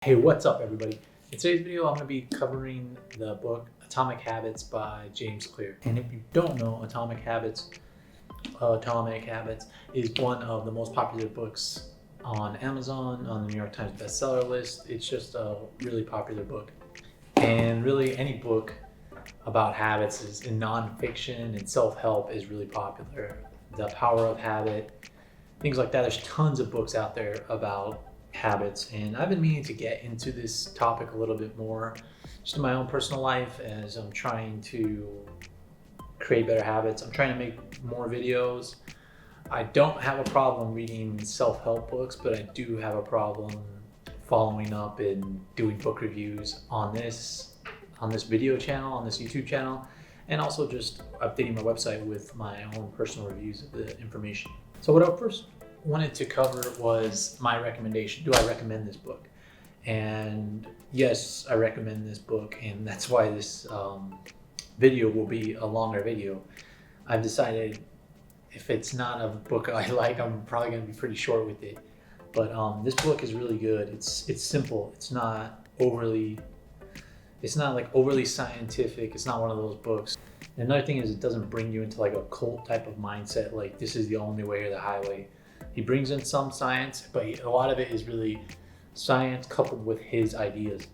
Hey, what's up everybody? In today's video, I'm going to be covering the book Atomic Habits by James Clear. And if you don't know, Atomic Habits is one of the most popular books on Amazon, on the New York Times bestseller list. It's just a really popular book. And really any book about habits is in nonfiction and self-help is really popular. The Power of Habit, things like that. There's tons of books out there about habits, and I've been meaning to get into this topic a little bit more just in my own personal life as I'm trying to create better habits. I'm trying to make more videos. I don't have a problem reading self-help books, but I do have a problem following up and doing book reviews on this video channel, on this YouTube channel, and also just updating my website with my own personal reviews of the information. So what I first wanted to cover was my recommendation. Do I recommend this book? And yes, I recommend this book, and that's why this video will be a longer video. I've decided if it's not a book I like, I'm probably going to be pretty short with it. But this book is really good. It's simple. It's not like overly scientific. It's not one of those books. And another thing is it doesn't bring you into like a cult type of mindset, like this is the only way or the highway. He brings in some science, but a lot of it is really science coupled with his ideas.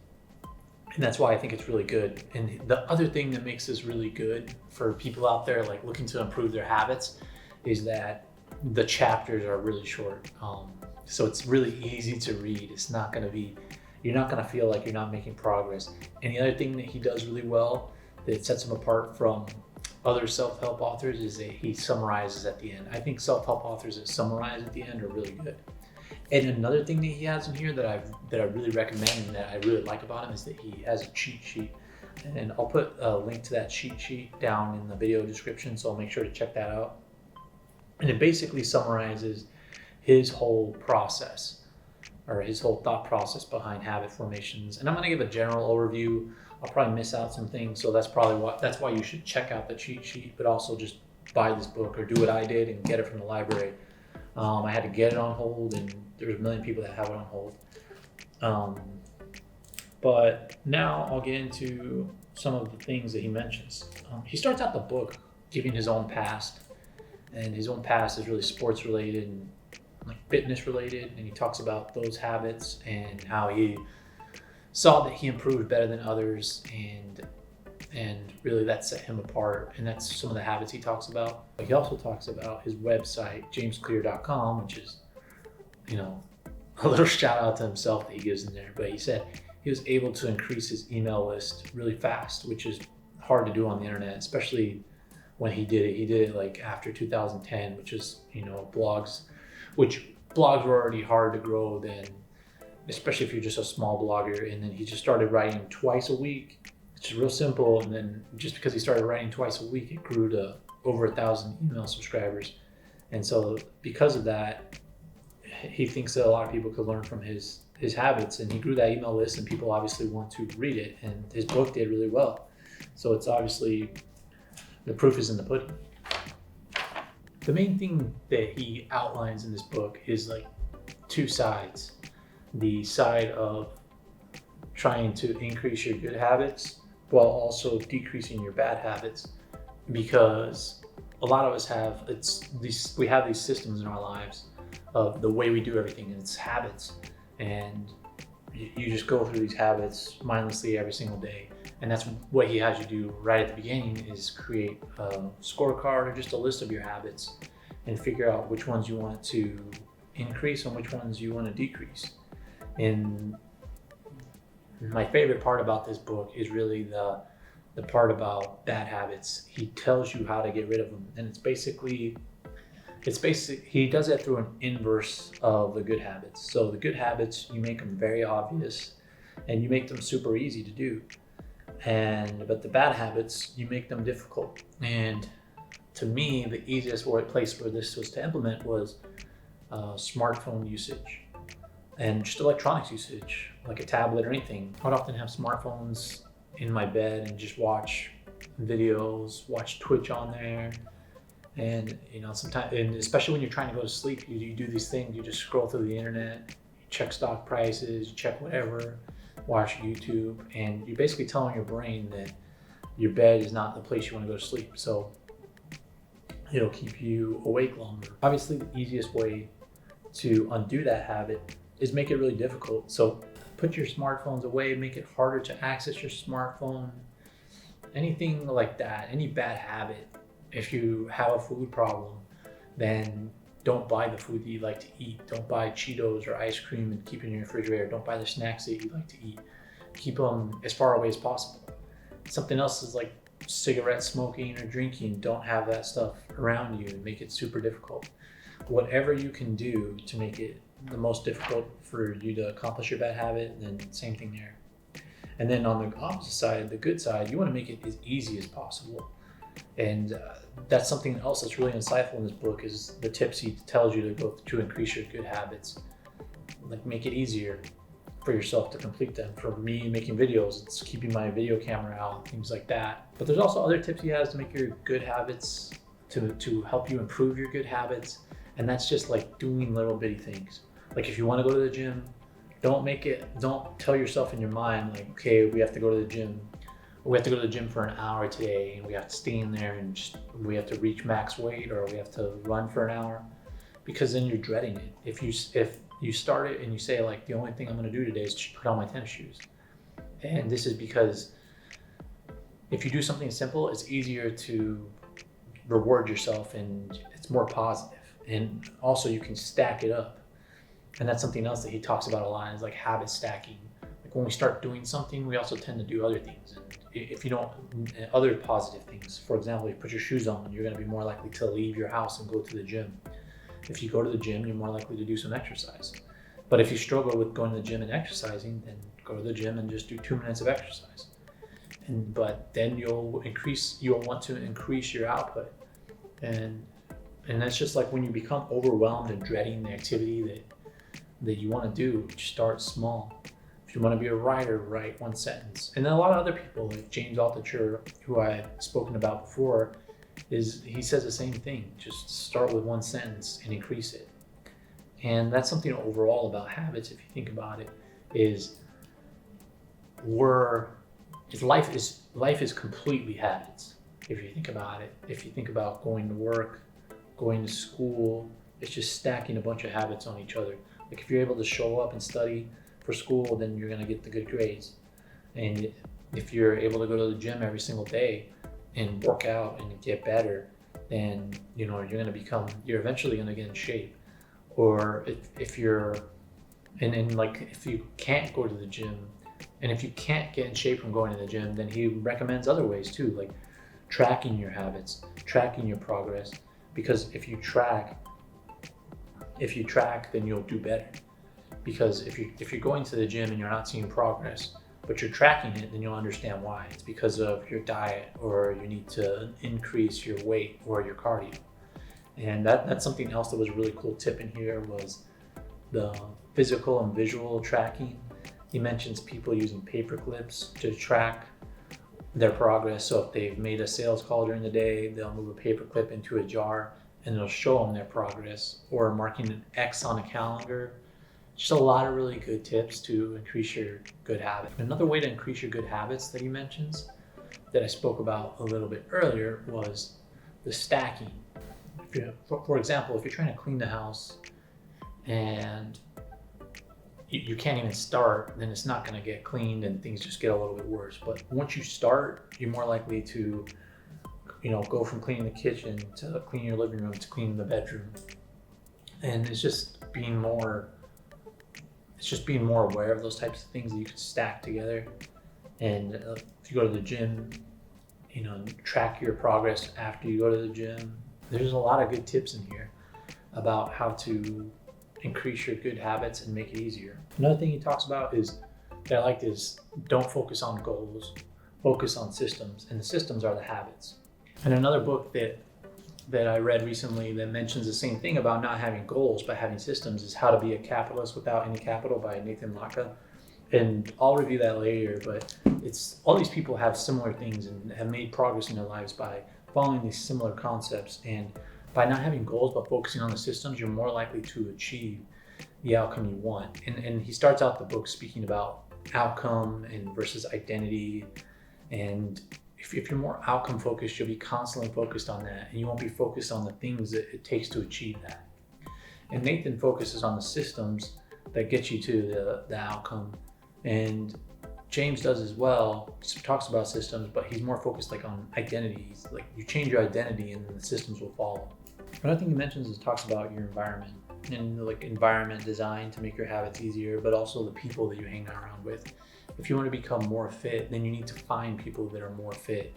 And that's why I think it's really good. And the other thing that makes this really good for people out there like looking to improve their habits is that the chapters are really short. So it's really easy to read. It's not going to be, you're not going to feel like you're not making progress. And the other thing that he does really well that sets him apart from other self-help authors is that he summarizes at the end. I think self-help authors that summarize at the end are really good. And another thing that he has in here that I really recommend and that I really like about him is that he has a cheat sheet. And I'll put a link to that cheat sheet down in the video description, so I'll make sure to check that out. And it basically summarizes his whole process, or his whole thought process behind habit formations. And I'm going to give a general overview. I'll probably miss out some things, so that's why you should check out the cheat sheet, but also just buy this book or do what I did and get it from the library. I had to get it on hold, and there's a million people that have it on hold. But now I'll get into some of the things that he mentions. He starts out the book giving his own past, and his own past is really sports related and like fitness related, and he talks about those habits and how he saw that he improved better than others, and really that set him apart, and that's some of the habits he talks about. But he also talks about his website, jamesclear.com, which is, a little shout out to himself that he gives in there. But he said he was able to increase his email list really fast, which is hard to do on the internet, especially when he did it. He did it like after 2010, which is, blogs were already hard to grow then, especially if you're just a small blogger. And then he just started writing twice a week, which is real simple. And then just because he started writing twice a week, it grew to over 1,000 email subscribers. And so because of that, he thinks that a lot of people could learn from his habits, and he grew that email list, and people obviously want to read it, and his book did really well. So it's obviously, the proof is in the pudding. The main thing that he outlines in this book is like two sides. The side of trying to increase your good habits while also decreasing your bad habits, because a lot of us we have these systems in our lives of the way we do everything, and it's habits, and you just go through these habits mindlessly every single day. And that's what he has you do right at the beginning, is create a scorecard or just a list of your habits and figure out which ones you want to increase and which ones you want to decrease. And my favorite part about this book is really the part about bad habits. He tells you how to get rid of them, and it's basically he does it through an inverse of the good habits. So the good habits, you make them very obvious and you make them super easy to do. But the bad habits, you make them difficult. And to me, the easiest place for this was to implement was smartphone usage and just electronics usage, like a tablet or anything. I'd often have smartphones in my bed and just watch videos, watch Twitch on there. And sometimes, and especially when you're trying to go to sleep, you do these things. You just scroll through the internet, you check stock prices, check whatever, watch YouTube, and you're basically telling your brain that your bed is not the place you want to go to sleep. So it'll keep you awake longer. Obviously, the easiest way to undo that habit is make it really difficult. So put your smartphones away, make it harder to access your smartphone, anything like that, any bad habit. If you have a food problem, then don't buy the food that you like to eat. Don't buy Cheetos or ice cream and keep it in your refrigerator. Don't buy the snacks that you like to eat. Keep them as far away as possible. Something else is like cigarette smoking or drinking. Don't have that stuff around you and make it super difficult. Whatever you can do to make it the most difficult for you to accomplish your bad habit, then same thing there. And then on the opposite side, the good side, you want to make it as easy as possible. And that's something else that's really insightful in this book is the tips he tells you to go to increase your good habits. Like make it easier for yourself to complete them. For me, making videos, it's keeping my video camera out, things like that. But there's also other tips he has to make your good habits, to help you improve your good habits. And that's just like doing little bitty things. Like if you want to go to the gym, don't tell yourself in your mind like, okay, we have to go to the gym. We have to go to the gym for an hour today and we have to stay in there and we have to reach max weight, or we have to run for an hour, because then you're dreading it. If you start it and you say like, the only thing I'm going to do today is just put on my tennis shoes. And this is because if you do something simple, it's easier to reward yourself and it's more positive. And also you can stack it up. And that's something else that he talks about a lot, is like habit stacking. Like when we start doing something, we also tend to do other things. And if you don't, other positive things. For example, you put your shoes on, you're going to be more likely to leave your house and go to the gym. If you go to the gym, you're more likely to do some exercise. But if you struggle with going to the gym and exercising, then go to the gym and just do 2 minutes of exercise. But then you'll want to increase your output. And that's just like when you become overwhelmed and dreading the activity that you want to do, start small. If you want to be a writer, write one sentence. And then a lot of other people, like James Altucher, who I've spoken about before, he says the same thing. Just start with one sentence and increase it. And that's something overall about habits, if you think about it, is life is completely habits. If you think about it, if you think about going to work, going to school, it's just stacking a bunch of habits on each other. Like if you're able to show up and study for school, then you're going to get the good grades. And if you're able to go to the gym every single day and work out and get better, then you're eventually going to get in shape. Or if you can't go to the gym, and if you can't get in shape from going to the gym, then he recommends other ways too, like tracking your habits, tracking your progress. Because if you track, then you'll do better. Because if you're going to the gym and you're not seeing progress, but you're tracking it, then you'll understand why. It's because of your diet, or you need to increase your weight or your cardio. And that's something else that was a really cool tip in here, was the physical and visual tracking. He mentions people using paper clips to track their progress. So if they've made a sales call during the day, they'll move a paper clip into a jar and it'll show them their progress, or marking an X on a calendar. Just a lot of really good tips to increase your good habit. Another way to increase your good habits that he mentions, that I spoke about a little bit earlier, was the stacking. For example, if you're trying to clean the house and you can't even start, then it's not going to get cleaned and things just get a little bit worse. But once you start, you're more likely to go from cleaning the kitchen to cleaning your living room to cleaning the bedroom. And it's just being more aware of those types of things that you can stack together. And if you go to the gym, track your progress after you go to the gym. There's a lot of good tips in here about how to increase your good habits and make it easier. Another thing he talks about that I liked is don't focus on goals, focus on systems, and the systems are the habits. And another book that I read recently that mentions the same thing about not having goals but having systems is How to Be a Capitalist Without Any Capital by Nathan Laka. And I'll review that later, but it's all these people have similar things and have made progress in their lives by following these similar concepts. And by not having goals but focusing on the systems, you're more likely to achieve the outcome you want. And he starts out the book speaking about outcome and versus identity. And if you're more outcome focused, you'll be constantly focused on that, and you won't be focused on the things that it takes to achieve that. And Nathan focuses on the systems that get you to the outcome. And James does as well. He talks about systems, but he's more focused like on identities. Like you change your identity and then the systems will follow. Another thing he mentions is talks about your environment and like environment design to make your habits easier, but also the people that you hang around with. If you want to become more fit, then you need to find people that are more fit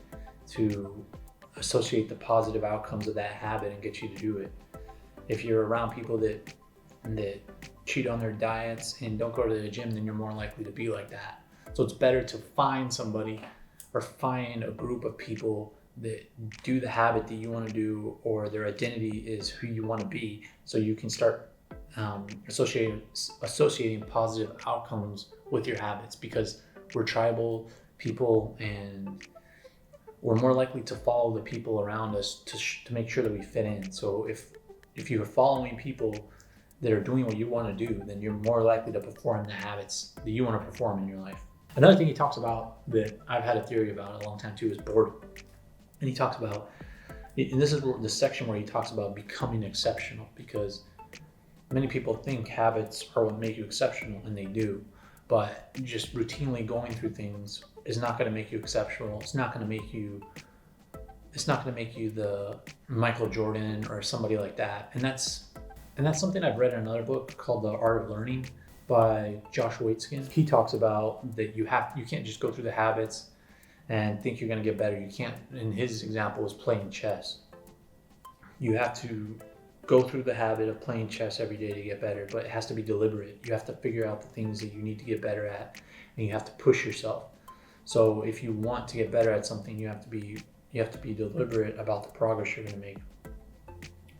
to associate the positive outcomes of that habit and get you to do it. If you're around people that cheat on their diets and don't go to the gym, then you're more likely to be like that. So it's better to find somebody or find a group of people that do the habit that you want to do, or their identity is who you want to be, so you can start associating positive outcomes with your habits, because we're tribal people and we're more likely to follow the people around us to make sure that we fit in. So if you're following people that are doing what you want to do, then you're more likely to perform the habits that you want to perform in your life. Another thing he talks about that I've had a theory about a long time too is boredom. And he talks about, and this is the section where he talks about becoming exceptional, because many people think habits are what make you exceptional, and they do, but just routinely going through things is not going to make you exceptional. It's not going to make you the Michael Jordan or somebody like that. And that's something I've read in another book called The Art of Learning by Josh Waitzkin. He talks about that you can't just go through the habits and think you're going to get better. You can't. In his example was playing chess. You have to go through the habit of playing chess every day to get better, but it has to be deliberate. You have to figure out the things that you need to get better at, and you have to push yourself. So if you want to get better at something, you have to be deliberate about the progress you're going to make.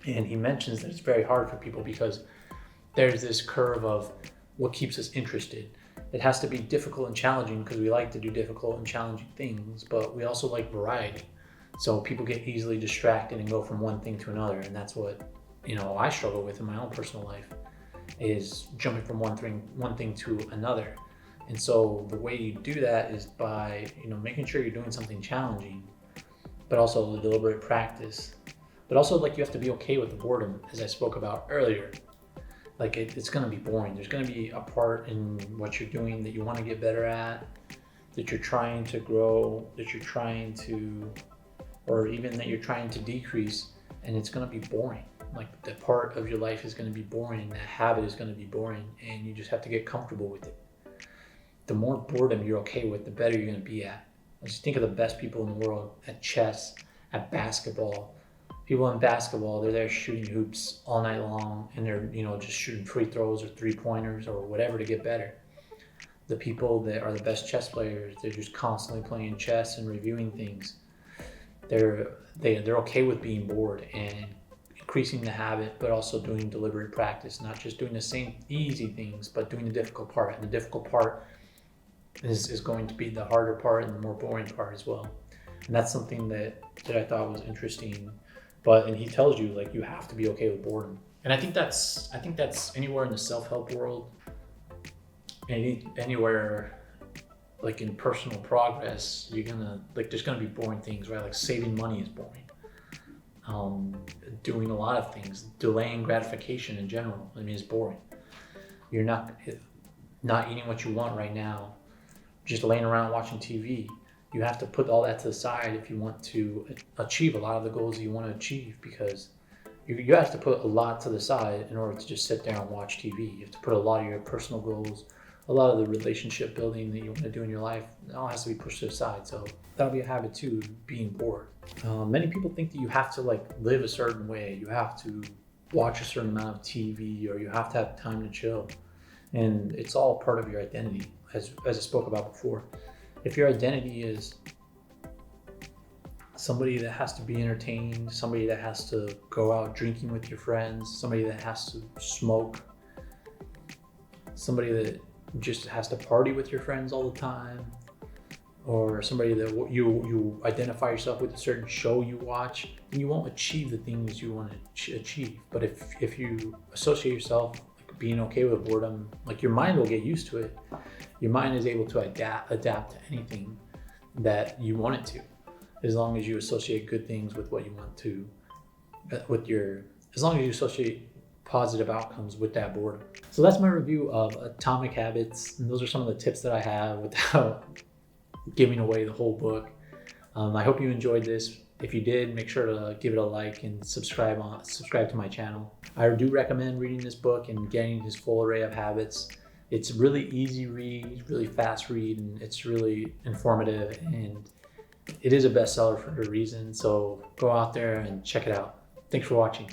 And he mentions that it's very hard for people because there's this curve of what keeps us interested. It has to be difficult and challenging because we like to do difficult and challenging things, but we also like variety. So people get easily distracted and go from one thing to another, and that's what I struggle with in my own personal life, is jumping from one thing to another. And so the way you do that is by making sure you're doing something challenging, but also the deliberate practice. But also, like, you have to be okay with the boredom, as I spoke about earlier. Like, it's going to be boring. There's going to be a part in what you're doing that you want to get better at, that you're trying to grow, or even that you're trying to decrease, and it's going to be boring. Like, the part of your life is going to be boring, that habit is going to be boring, and you just have to get comfortable with it. The more boredom you're okay with, the better you're going to be at. Just think of the best people in the world at chess, at basketball. People in basketball, they're there shooting hoops all night long, and they're just shooting free throws or 3-pointers or whatever to get better. The people that are the best chess players, they're just constantly playing chess and reviewing things. They're okay with being bored and increasing the habit, but also doing deliberate practice, not just doing the same easy things, but doing the difficult part. And the difficult part is going to be the harder part and the more boring part as well. And that's something that I thought was interesting. And he tells you, like, you have to be okay with boredom. And I think that's anywhere in the self-help world, anywhere like in personal progress, there's gonna be boring things, right? Like saving money is boring. Doing a lot of things, delaying gratification in general, is boring. You're not eating what you want right now, just laying around watching TV. You have to put all that to the side if you want to achieve a lot of the goals you want to achieve, because you have to put a lot to the side in order to just sit there and watch TV. You have to put a lot of your personal goals, a lot of the relationship building that you want to do in your life, it all has to be pushed to the side. So that'll be a habit too, being bored. Many people think that you have to live a certain way. You have to watch a certain amount of TV, or you have to have time to chill. And it's all part of your identity, as I spoke about before. If your identity is somebody that has to be entertained, somebody that has to go out drinking with your friends, somebody that has to smoke, somebody that just has to party with your friends all the time, or somebody that you identify yourself with a certain show you watch, then you won't achieve the things you want to achieve. But if you associate yourself being okay with boredom, like your mind will get used to it. Your mind is able to adapt to anything that you want it to, as long as you associate good things with what you want to, as long as you associate positive outcomes with that boredom. So that's my review of Atomic Habits, and those are some of the tips that I have without giving away the whole book. I hope you enjoyed this. If you did, make sure to give it a like and subscribe to my channel. I do recommend reading this book and getting his full array of habits. It's really easy read, really fast read, and it's really informative, and it is a bestseller for a reason. So go out there and check it out. Thanks for watching.